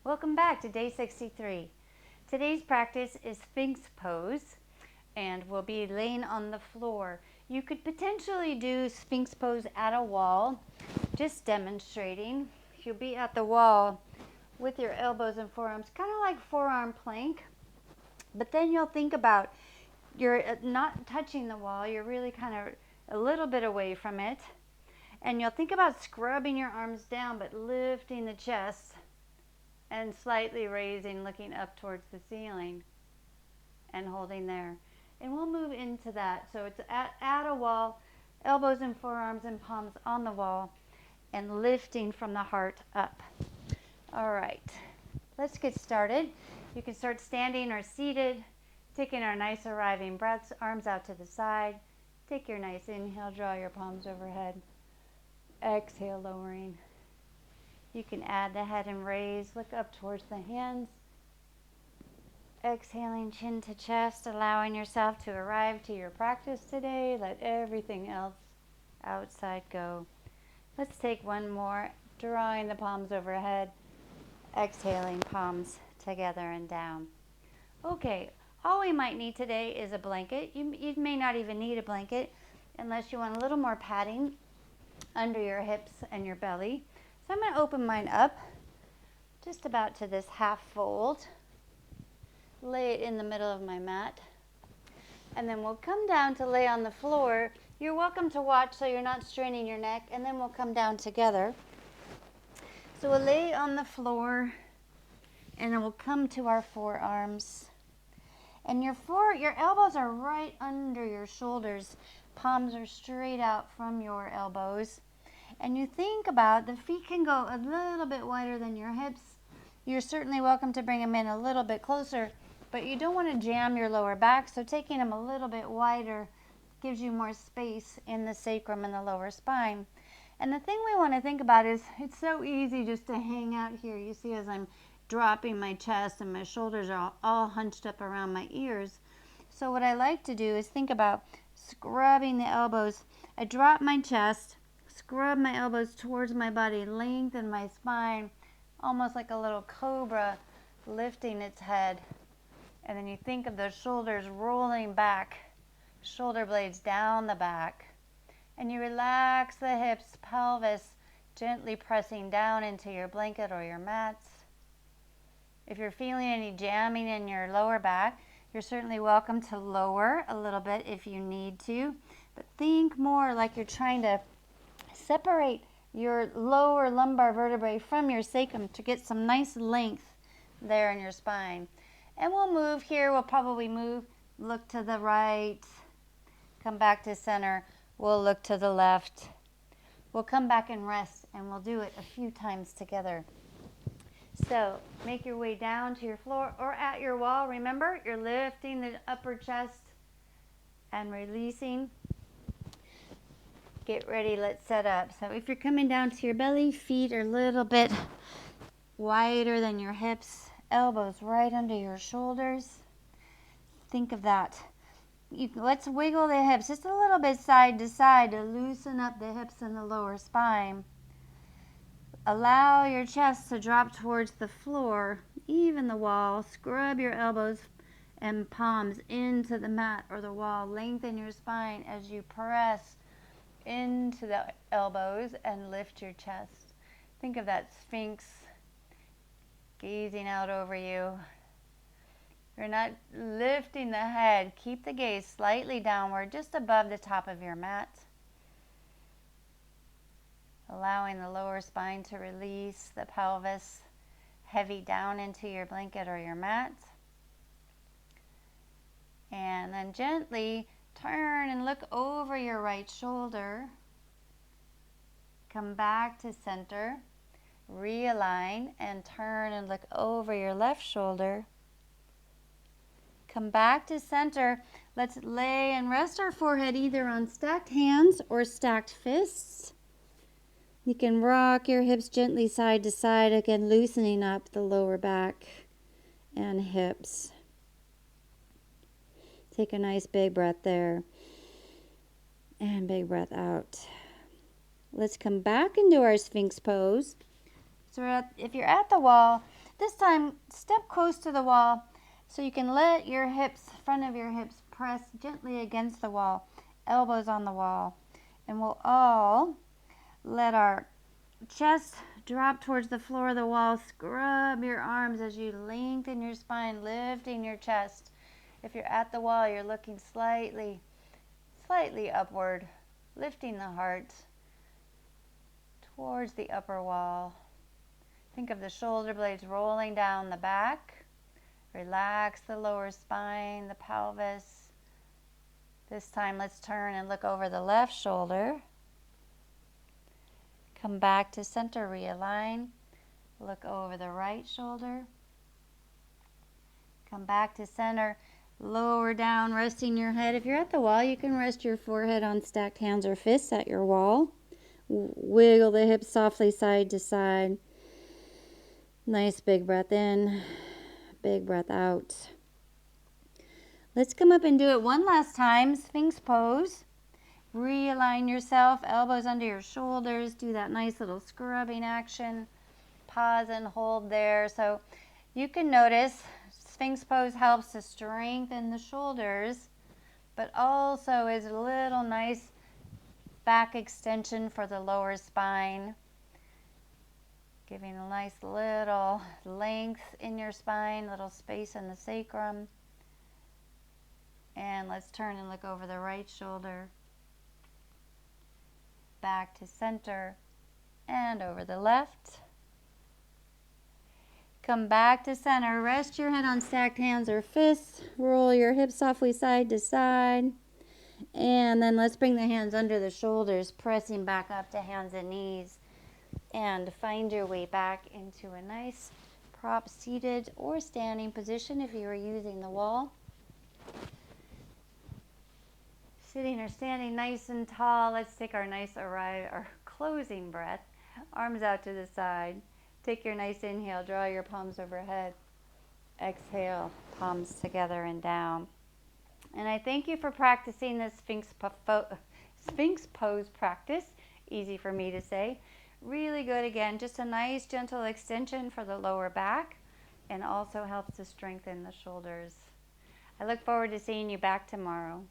Welcome back to day 63. Today's practice is Sphynx Pose, and we'll be laying on the floor. You could potentially do Sphynx Pose at a wall, just demonstrating. You'll be at the wall with your elbows and forearms, kind of like forearm plank, but then you'll think about you're not touching the wall, you're really kind of a little bit away from it, and you'll think about scrubbing your arms down but lifting the chest and slightly raising, looking up towards the ceiling and holding there. And we'll move into that. So it's at a wall, elbows and forearms and palms on the wall, and lifting from the heart up. All right, let's get started. You can start standing or seated, taking our nice arriving breaths, arms out to the side. Take your nice inhale, draw your palms overhead. Exhale, lowering. You can add the head and raise, look up towards the hands. Exhaling, chin to chest, allowing yourself to arrive to your practice today. Let everything else outside go. Let's take one more, drawing the palms overhead. Exhaling, palms together and down. Okay, all we might need today is a blanket. You may not even need a blanket unless you want a little more padding under your hips and your belly. So I'm going to open mine up just about to this half fold. Lay it in the middle of my mat. And then we'll come down to lay on the floor. You're welcome to watch so you're not straining your neck, and then we'll come down together. So we'll lay on the floor, and then we'll come to our forearms. And your elbows are right under your shoulders. Palms are straight out from your elbows. And you think about the feet can go a little bit wider than your hips. You're certainly welcome to bring them in a little bit closer, but you don't want to jam your lower back, so taking them a little bit wider gives you more space in the sacrum and the lower spine. And the thing we want to think about is it's so easy just to hang out here. You see as I'm dropping my chest and my shoulders are all hunched up around my ears. So what I like to do is think about scrubbing the elbows. I drop my chest, scrub my elbows towards my body, lengthen my spine, almost like a little cobra lifting its head. And then you think of the shoulders rolling back, shoulder blades down the back. And you relax the hips, pelvis, gently pressing down into your blanket or your mats. If you're feeling any jamming in your lower back, you're certainly welcome to lower a little bit if you need to. But think more like you're trying to separate your lower lumbar vertebrae from your sacrum to get some nice length there in your spine. And we'll move here. We'll probably move, look to the right, come back to center. We'll look to the left. We'll come back and rest, and we'll do it a few times together. So make your way down to your floor or at your wall. Remember, you're lifting the upper chest and releasing. Get ready, let's set up. So if you're coming down to your belly, feet are a little bit wider than your hips, elbows right under your shoulders. Think of that. Let's wiggle the hips just a little bit side to side to loosen up the hips and the lower spine. Allow your chest to drop towards the floor, even the wall. Scrub your elbows and palms into the mat or the wall. Lengthen your spine as you press into the elbows and lift your chest. Think of that Sphinx gazing out over you. You're not lifting the head. Keep the gaze slightly downward, just above the top of your mat. Allowing the lower spine to release, the pelvis heavy down into your blanket or your mat. And then gently turn and look over your right shoulder. Come back to center. Realign and turn and look over your left shoulder. Come back to center. Let's lay and rest our forehead either on stacked hands or stacked fists. You can rock your hips gently side to side, again loosening up the lower back and hips. Take a nice big breath there. And big breath out. Let's come back into our Sphynx pose. So if you're at the wall, This time, step close to the wall so you can let your hips, front of your hips, press gently against the wall, elbows on the wall. And we'll all let our chest drop towards the floor of the wall. Scrub your arms as you lengthen your spine, lifting your chest. If you're at the wall, you're looking slightly upward, lifting the heart towards the upper wall. Think of the shoulder blades rolling down the back. Relax the lower spine, the pelvis. This time, let's turn and look over the left shoulder. Come back to center, realign. Look over the right shoulder. Come back to center, lower down, resting your head. If you're at the wall, you can rest your forehead on stacked hands or fists at your wall. Wiggle the hips softly side to side. Nice big breath in, big breath out. Let's come up and do it one last time. Sphinx pose. Realign yourself, elbows under your shoulders. Do that nice little scrubbing action. Pause and hold there. So you can notice Sphinx pose helps to strengthen the shoulders, but also is a little nice back extension for the lower spine. Giving a nice little length in your spine, little space in the sacrum. And let's turn and look over the right shoulder. Back to center and over the left. Come back to center. Rest your head on stacked hands or fists. Roll your hips softly side to side. And then let's bring the hands under the shoulders, pressing back up to hands and knees. And find your way back into a nice prop seated or standing position if you are using the wall. Sitting or standing nice and tall. Let's take our our closing breath. Arms out to the side. Take your nice inhale, draw your palms overhead. Exhale, palms together and down. And I thank you for practicing this Sphynx pose practice. Easy for me to say. Really good again, just a nice gentle extension for the lower back and also helps to strengthen the shoulders. I look forward to seeing you back tomorrow.